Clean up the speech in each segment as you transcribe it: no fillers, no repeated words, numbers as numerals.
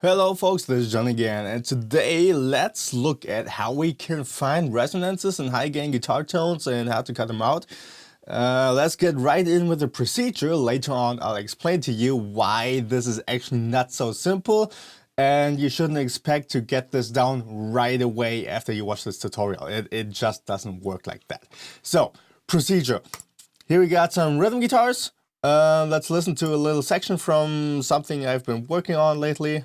Hello folks, this is John again, and today let's look at how we can find resonances in high gain guitar tones and how to cut them out. Let's get right in with the procedure. Later on I'll explain to you why this is actually not so simple, and you shouldn't expect to get this down right away after you watch this tutorial. It just doesn't work like that. So, procedure. Here we got some rhythm guitars. Let's listen to a little section from something I've been working on lately.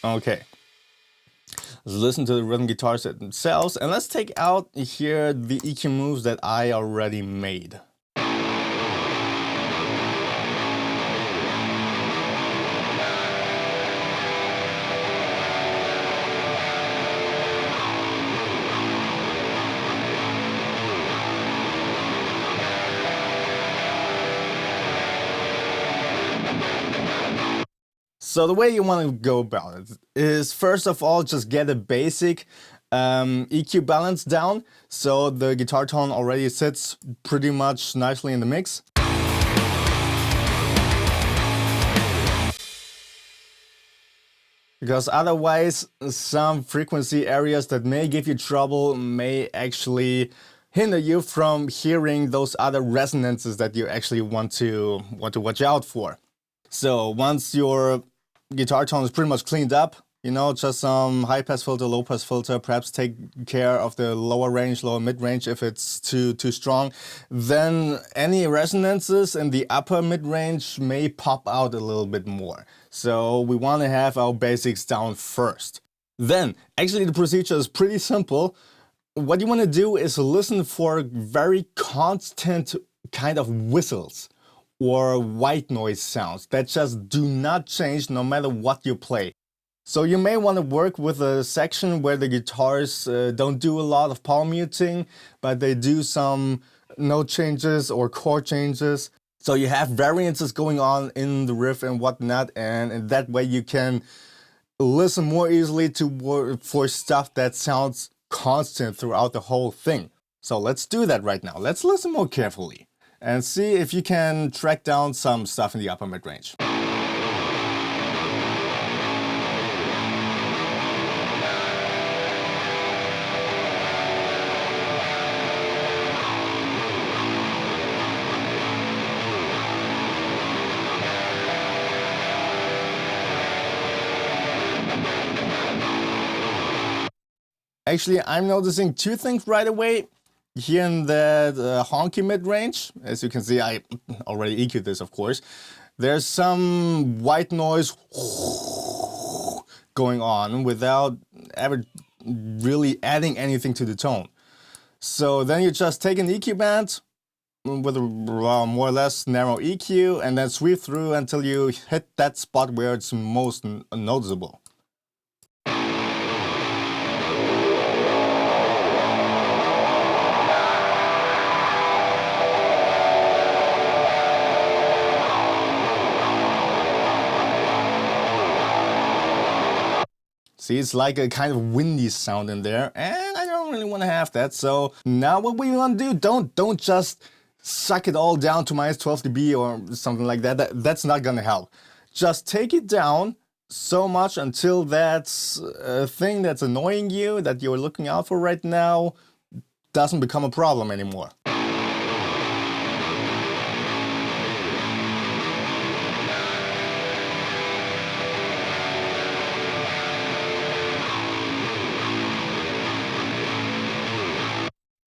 Okay, let's listen to the rhythm guitars themselves, and let's take out here the EQ moves that I already made. So the way you want to go about it is, first of all, just get a basic EQ balance down, so the guitar tone already sits pretty much nicely in the mix. Because otherwise, some frequency areas that may give you trouble may actually hinder you from hearing those other resonances that you actually want to watch out for. So once your guitar tone is pretty much cleaned up, you know, just some high pass filter, low pass filter, perhaps take care of the lower range, lower mid range if it's too strong, then any resonances in the upper mid range may pop out a little bit more. So we want to have our basics down first. Then, actually the procedure is pretty simple. What you want to do is listen for very constant kind of whistles or white noise sounds that just do not change no matter what you play. So you may want to work with a section where the guitars don't do a lot of power muting, but they do some note changes or chord changes. So you have variances going on in the riff and whatnot, and in that way you can listen more easily for stuff that sounds constant throughout the whole thing. So let's do that right now. Let's listen more carefully and see if you can track down some stuff in the upper mid-range. Actually, I'm noticing two things right away. Here in that honky mid-range, as you can see, I already EQ'd this, of course. There's some white noise going on without ever really adding anything to the tone. So then you just take an EQ band with a more or less narrow EQ and then sweep through until you hit that spot where it's most noticeable. See, it's like a kind of windy sound in there, and I don't really want to have that. So now what we want to do, don't just suck it all down to minus 12 dB or something like that. That's not gonna help. Just take it down so much until that thing that's annoying you, that you're looking out for right now, doesn't become a problem anymore.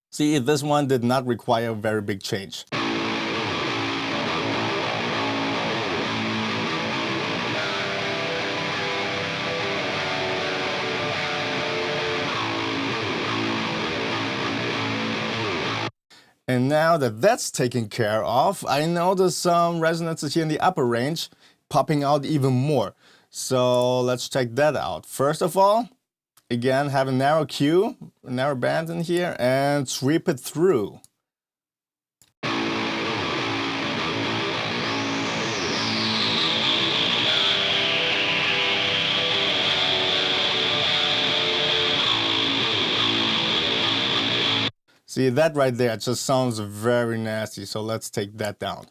See, this one did not require a very big change. And now that that's taken care of, I notice some resonances here in the upper range popping out even more. So let's check that out. First of all, again, have a narrow Q, a narrow band in here, and sweep it through. See, that right there just sounds very nasty, so let's take that down.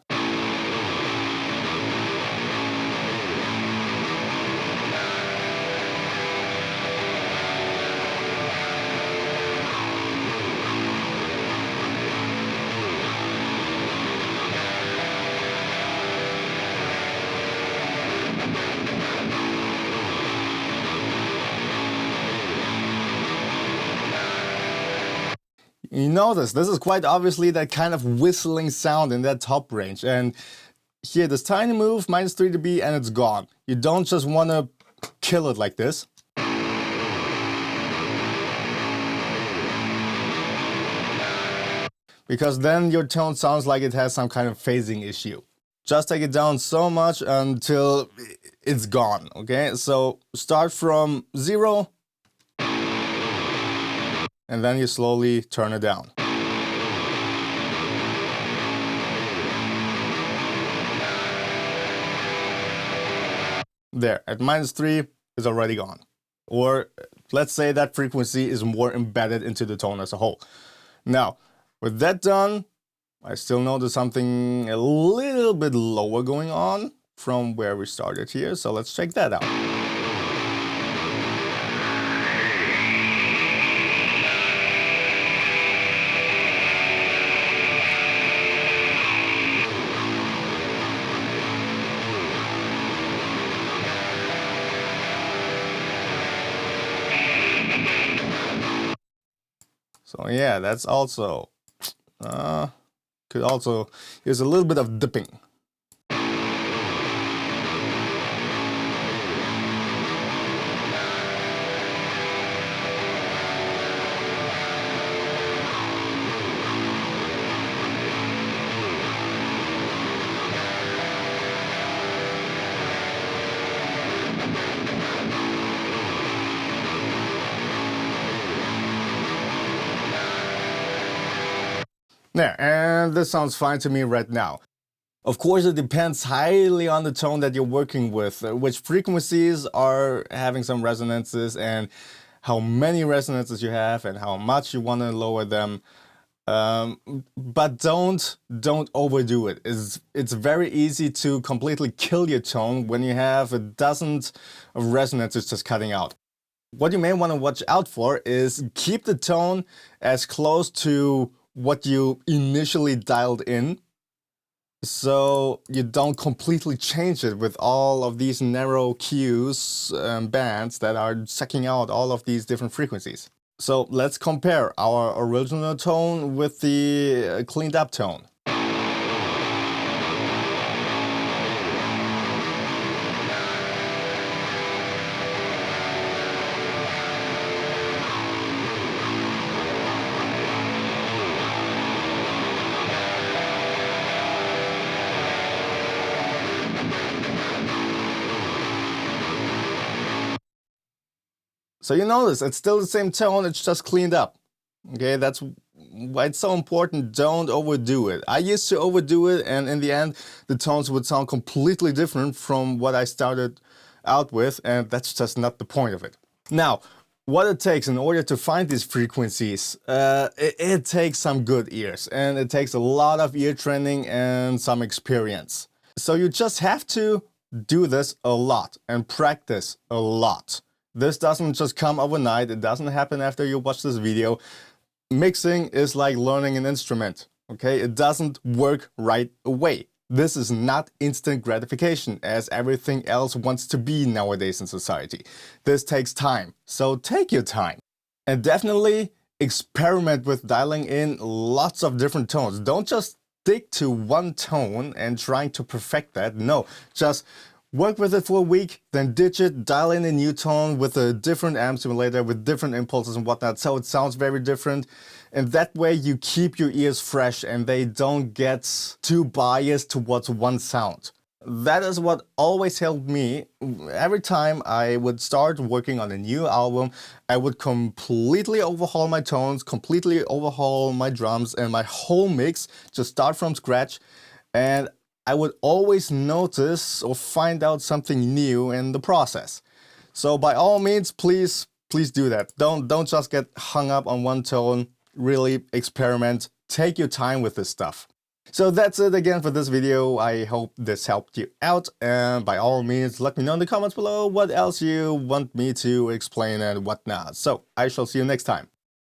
You notice this is quite obviously that kind of whistling sound in that top range, and here this tiny move, -3 dB, and it's gone. You don't just want to kill it like this. Because then your tone sounds like it has some kind of phasing issue. Just take it down so much until it's gone, okay? So start from 0, and then you slowly turn it down. There, at -3, it's already gone. Or let's say that frequency is more embedded into the tone as a whole. Now, with that done, I still notice something a little bit lower going on from where we started here, so let's check that out. So yeah, that's also, could also use a little bit of dipping. There, and this sounds fine to me right now. Of course, it depends highly on the tone that you're working with, which frequencies are having some resonances, and how many resonances you have, and how much you want to lower them. But don't overdo it. It's very easy to completely kill your tone when you have a dozen of resonances just cutting out. What you may want to watch out for is keep the tone as close to what you initially dialed in, so you don't completely change it with all of these narrow cues bands that are sucking out all of these different frequencies. So let's compare our original tone with the cleaned up tone. So you notice it's still the same tone, it's just cleaned up. Okay, that's why it's so important, don't overdo it. I used to overdo it, and in the end, the tones would sound completely different from what I started out with, and that's just not the point of it. Now, what it takes in order to find these frequencies, it takes some good ears, and it takes a lot of ear training and some experience. So you just have to do this a lot and practice a lot. This doesn't just come overnight, it doesn't happen after you watch this video. Mixing is like learning an instrument, okay? It doesn't work right away. This is not instant gratification, as everything else wants to be nowadays in society. This takes time, so take your time. And definitely experiment with dialing in lots of different tones. Don't just stick to one tone and trying to perfect that. No, just work with it for a week, then ditch it, dial in a new tone with a different amp simulator, with different impulses and whatnot, so it sounds very different. And that way you keep your ears fresh and they don't get too biased towards one sound. That is what always helped me. Every time I would start working on a new album, I would completely overhaul my tones, completely overhaul my drums and my whole mix, just start from scratch. And I would always notice or find out something new in the process. So by all means, please do that. Don't just get hung up on one tone. really experiment, take your time with this stuff. So that's it again for this video. I hope this helped you out, and by all means let me know in the comments below what else you want me to explain and whatnot. So I shall see you next time.